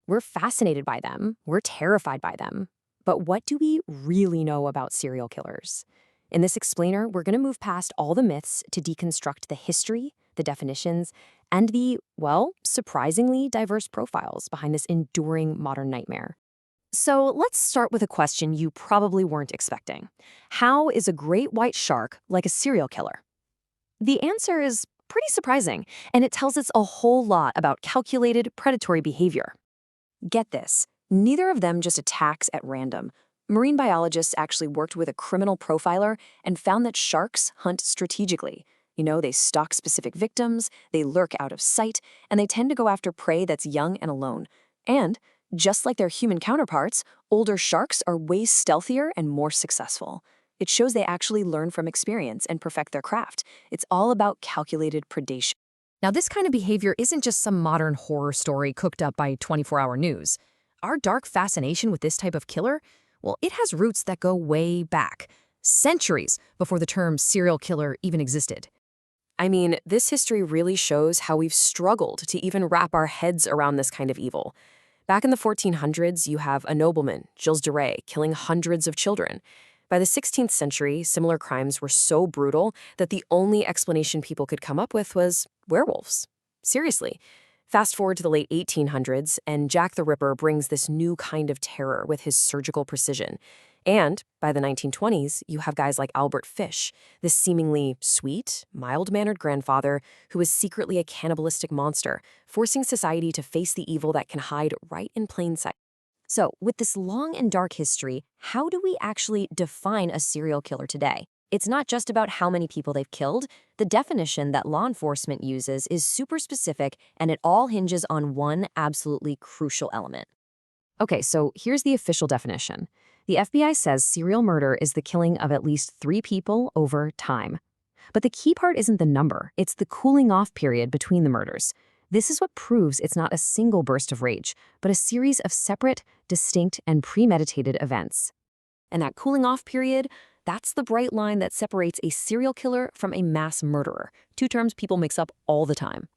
We're fascinated by them, we're terrified by them. But what do we really know about serial killers? In this explainer, we're going to move past all the myths to deconstruct the history, the definitions, and the, well, surprisingly diverse profiles behind this enduring modern nightmare. So let's start with a question you probably weren't expecting. How is a great white shark like a serial killer? The answer is pretty surprising, and it tells us a whole lot about calculated predatory behavior. Get this, neither of them just attacks at random. Marine biologists actually worked with a criminal profiler and found that sharks hunt strategically. They stalk specific victims, they lurk out of sight, and they tend to go after prey that's young and alone. And, just like their human counterparts, older sharks are way stealthier and more successful. It shows they actually learn from experience and perfect their craft. It's all about calculated predation. Now, this kind of behavior isn't just some modern horror story cooked up by 24-hour news. Our dark fascination with this type of killer, well, it has roots that go way back, centuries before the term serial killer even existed. I mean, this history really shows how we've struggled to even wrap our heads around this kind of evil. Back in the 1400s, you have a nobleman, Gilles de Rais, killing hundreds of children. By the 16th century, similar crimes were so brutal that the only explanation people could come up with was werewolves. Seriously. Fast forward to the late 1800s, and Jack the Ripper brings this new kind of terror with his surgical precision. And by the 1920s, you have guys like Albert Fish, this seemingly sweet, mild-mannered grandfather who is secretly a cannibalistic monster, forcing society to face the evil that can hide right in plain sight. So, with this long and dark history, how do we actually define a serial killer today? It's not just about how many people they've killed. The definition that law enforcement uses is super specific, and it all hinges on one absolutely crucial element. Okay, so here's the official definition. The FBI says serial murder is the killing of at least 3 people over time. But the key part isn't the number, it's the cooling off period between the murders. This is what proves it's not a single burst of rage, but a series of separate, distinct, and premeditated events. And that cooling off period, that's the bright line that separates a serial killer from a mass murderer, 2 terms people mix up all the time.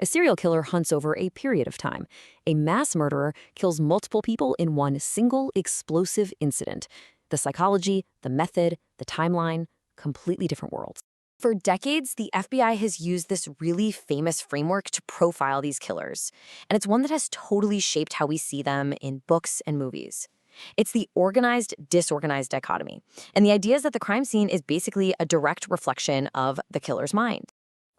A serial killer hunts over a period of time. A mass murderer kills multiple people in one single explosive incident. The psychology, the method, the timeline, completely different worlds. For decades, the FBI has used this really famous framework to profile these killers, and it's one that has totally shaped how we see them in books and movies. It's the organized-disorganized dichotomy, and the idea is that the crime scene is basically a direct reflection of the killer's mind.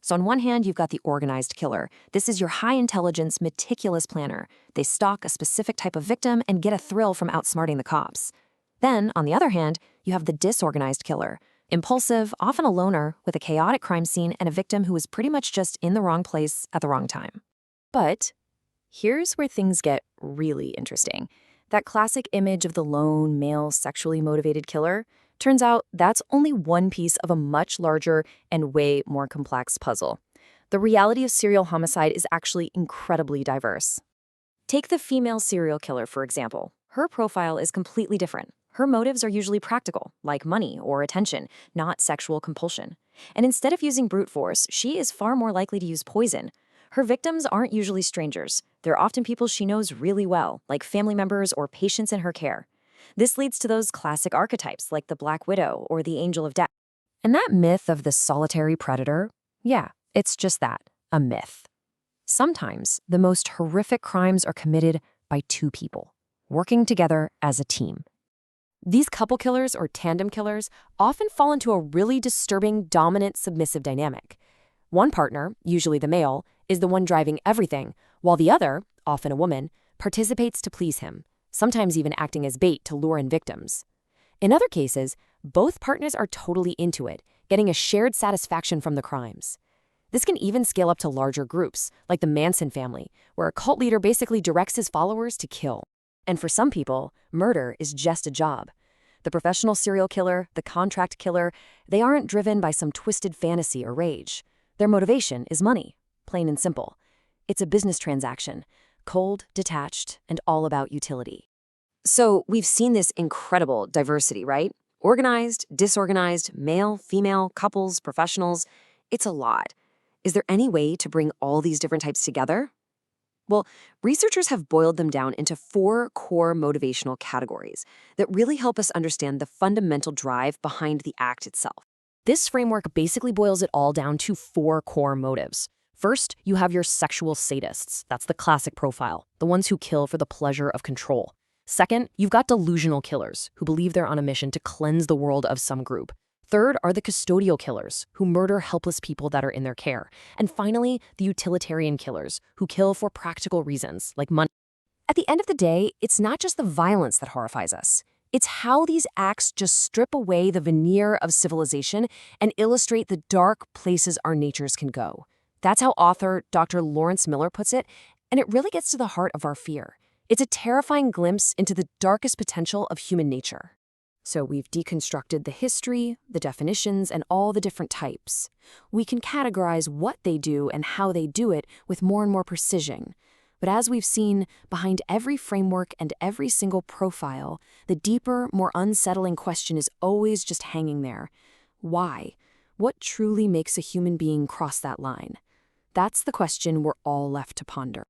So on one hand, you've got the organized killer. This is your high-intelligence, meticulous planner. They stalk a specific type of victim and get a thrill from outsmarting the cops. Then, on the other hand, you have the disorganized killer. Impulsive, often a loner, with a chaotic crime scene and a victim who is pretty much just in the wrong place at the wrong time. But here's where things get really interesting. That classic image of the lone, male, sexually motivated killer, turns out that's only one piece of a much larger and way more complex puzzle. The reality of serial homicide is actually incredibly diverse. Take the female serial killer, for example. Her profile is completely different. Her motives are usually practical, like money or attention, not sexual compulsion. And instead of using brute force, she is far more likely to use poison. Her victims aren't usually strangers. They're often people she knows really well, like family members or patients in her care. This leads to those classic archetypes like the Black Widow or the Angel of Death. And that myth of the solitary predator, yeah, it's just that, a myth. Sometimes the most horrific crimes are committed by 2 people, working together as a team. These couple killers or tandem killers often fall into a really disturbing dominant submissive dynamic. One partner, usually the male, is the one driving everything, while the other, often a woman, participates to please him, sometimes even acting as bait to lure in victims. In other cases, both partners are totally into it, getting a shared satisfaction from the crimes. This can even scale up to larger groups, like the Manson family, where a cult leader basically directs his followers to kill. And for some people, murder is just a job. The professional serial killer, the contract killer, they aren't driven by some twisted fantasy or rage. Their motivation is money, plain and simple. It's a business transaction, cold, detached, and all about utility. So we've seen this incredible diversity, right? Organized, disorganized, male, female, couples, professionals. It's a lot. Is there any way to bring all these different types together? Well, researchers have boiled them down into 4 core motivational categories that really help us understand the fundamental drive behind the act itself. This framework basically boils it all down to 4 core motives. First, you have your sexual sadists. That's the classic profile, the ones who kill for the pleasure of control. Second, you've got delusional killers who believe they're on a mission to cleanse the world of some group. Third are the custodial killers who murder helpless people that are in their care. And finally, the utilitarian killers who kill for practical reasons like money. At the end of the day, it's not just the violence that horrifies us. It's how these acts just strip away the veneer of civilization and illustrate the dark places our natures can go. That's how author Dr. Lawrence Miller puts it, and it really gets to the heart of our fear. It's a terrifying glimpse into the darkest potential of human nature. So we've deconstructed the history, the definitions, and all the different types. We can categorize what they do and how they do it with more and more precision. But as we've seen, behind every framework and every single profile, the deeper, more unsettling question is always just hanging there. Why? What truly makes a human being cross that line? That's the question we're all left to ponder.